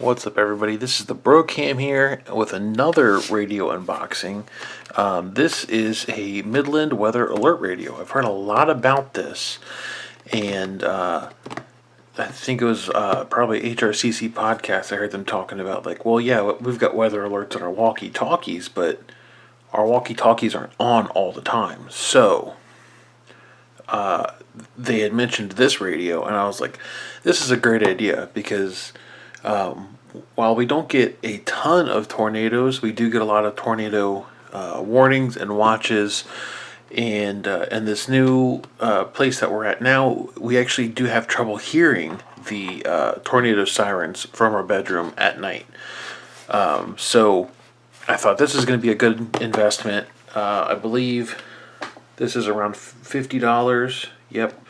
What's up, everybody? This is the Brocam here with another radio unboxing. This is a Midland weather alert radio. I've heard a lot about this, and I think it was probably HRCC podcast. I heard them talking about well, yeah, we've got weather alerts on our walkie-talkies, but our walkie-talkies aren't on all the time. So they had mentioned this radio, and I was like, this is a great idea because while we don't get a ton of tornadoes, we do get a lot of tornado warnings and watches. And this new place that we're at now, we actually do have trouble hearing the tornado sirens from our bedroom at night. So I thought this is going to be a good investment. I believe this is around $50. Yep.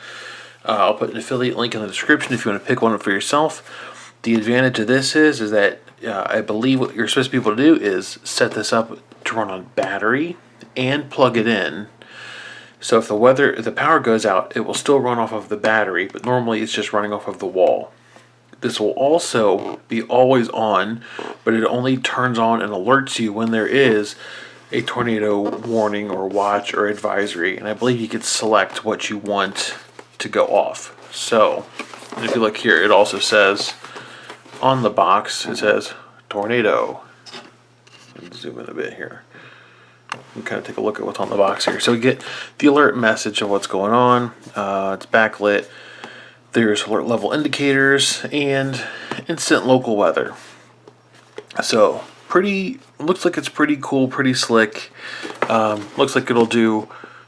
I'll put an affiliate link in the description if you want to pick one up for yourself. The advantage of this is that I believe what you're supposed to be able to do is set this up to run on battery and plug it in. So if the power goes out, it will still run off of the battery, but normally it's just running off of the wall. This will also be always on, but it only turns on and alerts you when there is a tornado warning or watch or advisory. And I believe you could select what you want to go off. So if you look here, it also says on the box, it says tornado. Let's zoom in a bit here and kind of take a look at what's on the box here. So we get the alert message of what's going on. It's backlit. There's alert level indicators and instant local weather. So looks like it's pretty cool, pretty slick. Looks like it'll do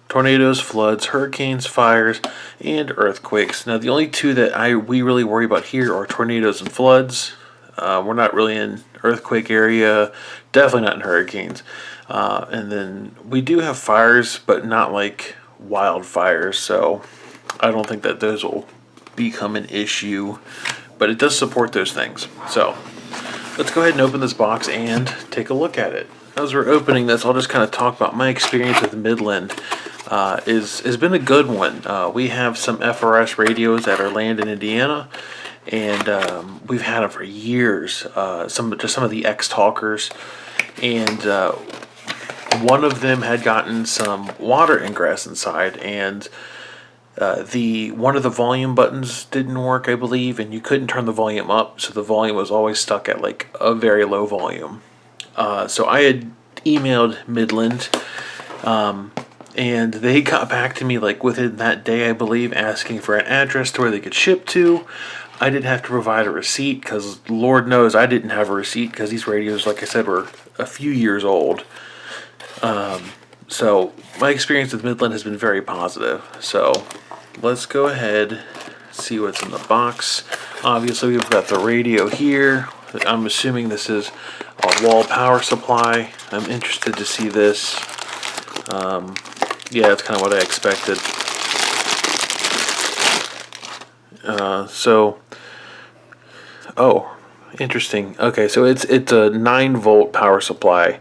tornadoes, floods, hurricanes, fires, and earthquakes. Now, the only two that we really worry about here are tornadoes and floods. We're not really in earthquake area, definitely not in hurricanes. And then we do have fires, but not like wildfires, so I don't think that those will become an issue, but it does support those things. So let's go ahead and open this box and take a look at it. As we're opening this, I'll just kind of talk about my experience with Midland. Has been a good one. We have some FRS radios at our land in Indiana, and we've had them for years. Some of the X-Talkers, and one of them had gotten some water ingress inside, and one of the volume buttons didn't work, I believe, and you couldn't turn the volume up, so the volume was always stuck at like a very low volume. So I had emailed Midland, and they got back to me like within that day, I believe, asking for an address to where they could ship to. I didn't have to provide a receipt because Lord knows I didn't have a receipt because these radios, like I said, were a few years old. So my experience with Midland has been very positive. So let's go ahead, see what's in the box. Obviously, we've got the radio here. I'm assuming this is a wall power supply. I'm interested to see this. Yeah, that's kind of what I expected. Oh, interesting. Okay, so it's a 9-volt power supply,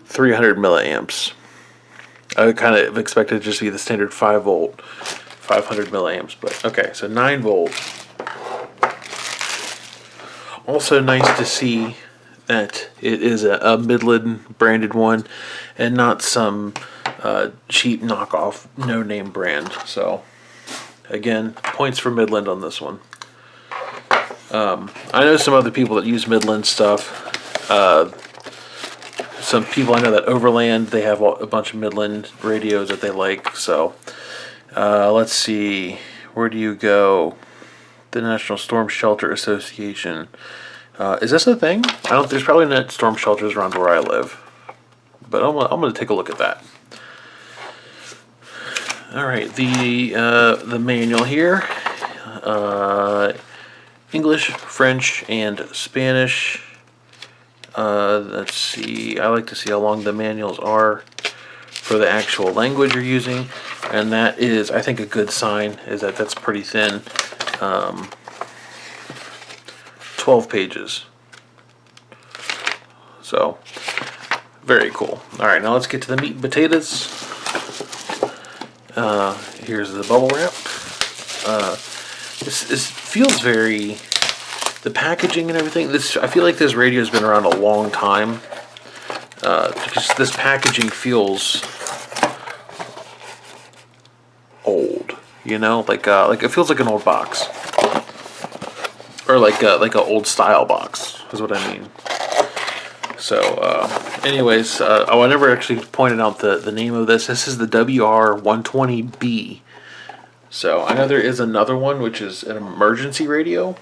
300 milliamps. I kind of expected it to just be the standard 5-volt, 500 milliamps, but okay, so 9-volt. Also nice to see that it is a Midland branded one and not some cheap knockoff no-name brand. So again, points for Midland on this one. I know some other people that use Midland stuff. Some people I know that Overland, they have a bunch of Midland radios that they like. So let's see, where do you go? The National Storm Shelter Association. Is this a thing? There's probably not storm shelters around where I live, but I'm gonna take a look at that. All right, the manual here, English, French, and Spanish. Let's see. I like to see how long the manuals are for the actual language you're using, and that is, I think, a good sign. Is that's pretty thin. 12 pages. So very cool. All right, now let's get to the meat and potatoes. Here's the bubble wrap. This feels very the packaging and everything. I feel like this radio has been around a long time, because this packaging feels old. You know, like it feels like an old box, or like an old style box is what I mean. So, anyways, I never actually pointed out the name of this. This is the WR120B. So, I know there is another one, which is an emergency radio.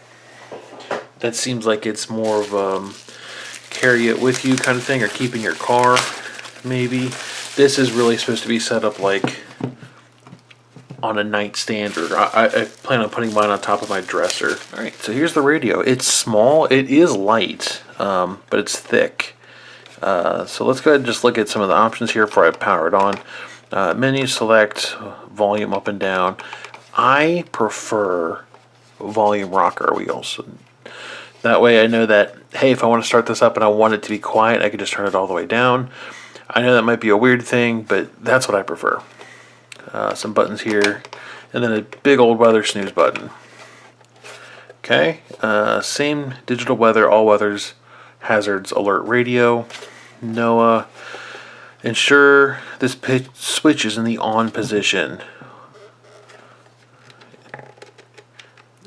That seems like it's more of carry it with you kind of thing, or keep in your car, maybe. This is really supposed to be set up like on a nightstand, or I plan on putting mine on top of my dresser. Alright, so here's the radio. It's small, it is light, but it's thick. So let's go ahead and just look at some of the options here before I power it on. Menu select, volume up and down. I prefer volume rocker wheels. That way I know that, hey, if I want to start this up and I want it to be quiet, I can just turn it all the way down. I know that might be a weird thing, but that's what I prefer. Some buttons here, and then a big old weather snooze button. Okay, same digital weather, all weathers, hazards, alert radio, NOAA. Ensure this switch is in the on position.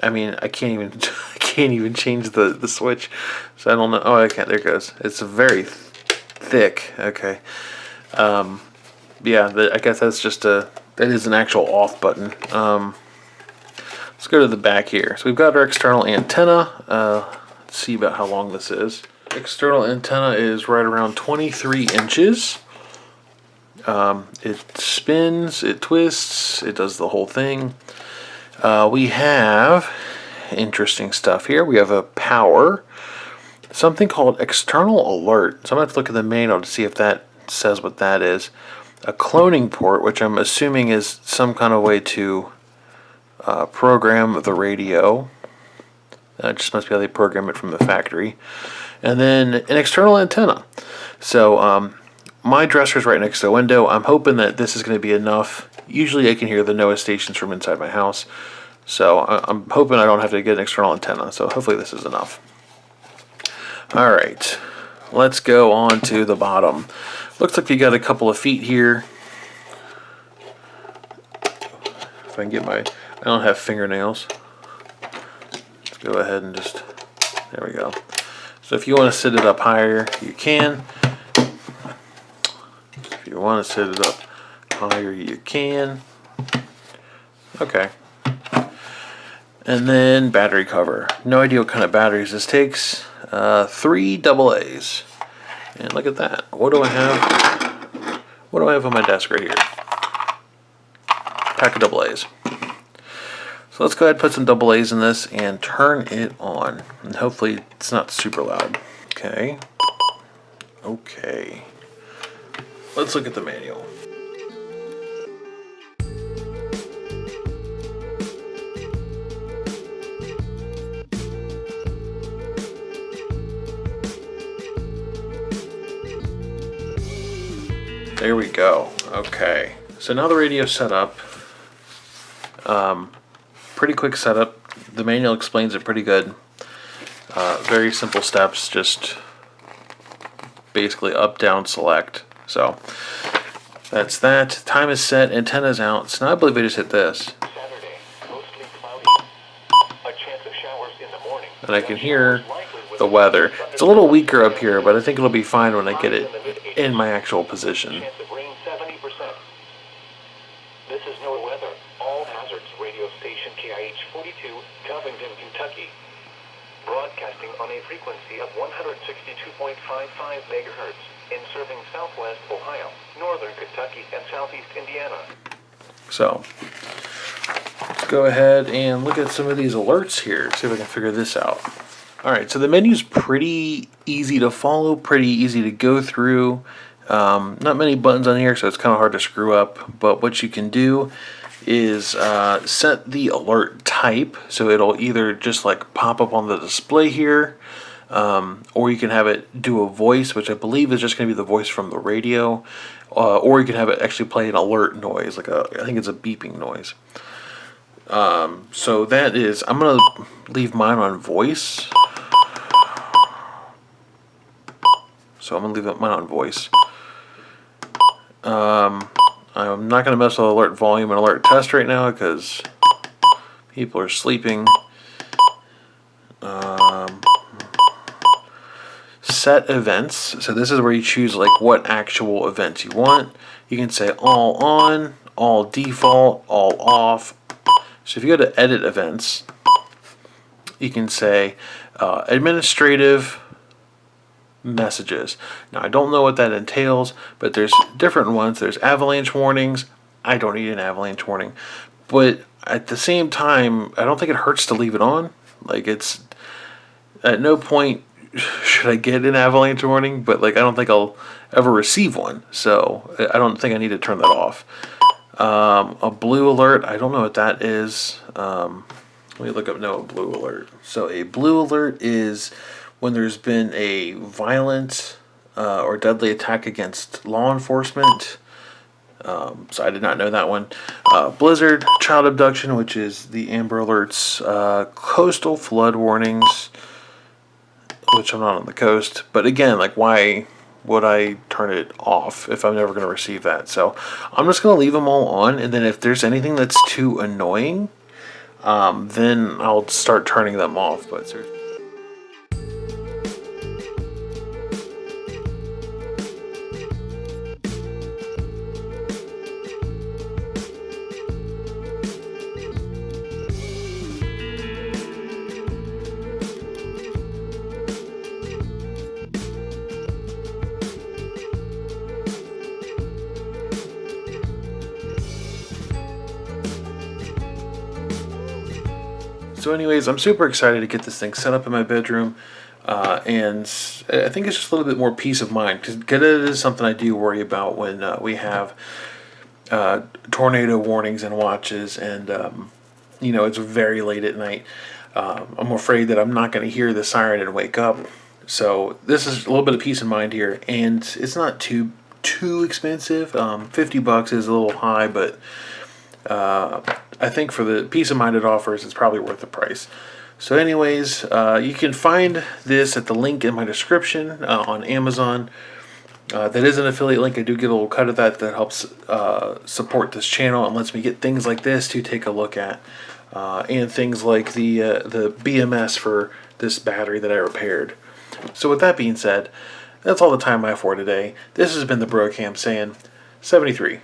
I mean, I can't even change the switch, so I don't know. Oh, I can't. There it goes. It's very thick. Okay. Yeah, I guess that's just that is an actual off button. Let's go to the back here. So we've got our external antenna. Let's see about how long this is. External antenna is right around 23 inches. It spins, it twists, it does the whole thing. We have interesting stuff here. We have a power, something called external alert. So I'm going to have to look at the manual to see if that says what that is. A cloning port, which I'm assuming is some kind of way to program the radio. That just must be how they program it from the factory. And then an external antenna. So my dresser's right next to the window. I'm hoping that this is going to be enough. Usually I can hear the NOAA stations from inside my house. So I'm hoping I don't have to get an external antenna. So hopefully this is enough. Alright, let's go on to the bottom. Looks like we got a couple of feet here. If I can get I don't have fingernails. Let's go ahead and just, there we go. So if you want to sit it up higher, you can. If you want to sit it up higher, you can. Okay. And then battery cover. No idea what kind of batteries this takes. 3 AA's. And look at that. What do I have? What do I have on my desk right here? Pack of AA's. So let's go ahead and put some AA's in this and turn it on. And hopefully it's not super loud. Okay. Okay. Let's look at the manual. There we go. Okay. So now the radio's set up. Pretty quick setup. The manual explains it pretty good. Very simple steps. Just basically up, down, select. So that's that. Time is set. Antenna's out. So now I believe I just hit this. Saturday, mostly cloudy. A chance of showers in the morning. And I can hear the weather. It's a little weaker up here, but I think it'll be fine when I get it in my actual position. Chance of rain 70%. This is NOAA weather. All hazards radio station KIH 42, Covington, Kentucky. Broadcasting on a frequency of 162.55 megahertz in serving southwest Ohio, northern Kentucky, and southeast Indiana. So let's go ahead and look at some of these alerts here. See if I can figure this out. Alright, so the menu's pretty easy to follow, pretty easy to go through. Not many buttons on here, so it's kind of hard to screw up. But what you can do is set the alert type, so it'll either just like pop up on the display here, or you can have it do a voice, which I believe is just going to be the voice from the radio, or you can have it actually play an alert noise, like I think it's a beeping noise. So that is, I'm going to leave mine on voice. so I'm going to leave mine on voice. I'm not going to mess with alert volume and alert test right now because people are sleeping. Set events. So this is where you choose like what actual events you want. You can say all on, all default, all off. So if you go to edit events, you can say administrative messages. Now I don't know what that entails, but there's different ones. There's avalanche warnings. I don't need an avalanche warning, but at the same time, I don't think it hurts to leave it on. Like, it's at no point should I get an avalanche warning, but like I don't think I'll ever receive one, so I don't think I need to turn that off. A blue alert, I don't know what that is. Let me look up NOAA blue alert. So a blue alert is when there's been a violent or deadly attack against law enforcement. So I did not know that one. Blizzard, child abduction, which is the Amber Alerts. Coastal flood warnings, which I'm not on the coast. But again, like, why would I turn it off if I'm never going to receive that? So I'm just going to leave them all on, and then if there's anything that's too annoying, then I'll start turning them off. But seriously. So anyways, I'm super excited to get this thing set up in my bedroom, and I think it's just a little bit more peace of mind, because it is something I do worry about when we have tornado warnings and watches, and it's very late at night. I'm afraid that I'm not going to hear the siren and wake up. So this is a little bit of peace of mind here, and it's not too expensive. $50 is a little high, but I think for the peace of mind it offers, it's probably worth the price. So anyways, you can find this at the link in my description on Amazon. That is an affiliate link. I do get a little cut of that helps support this channel and lets me get things like this to take a look at. And things like the BMS for this battery that I repaired. So with that being said, that's all the time I have for today. This has been the Bro Cam saying 73.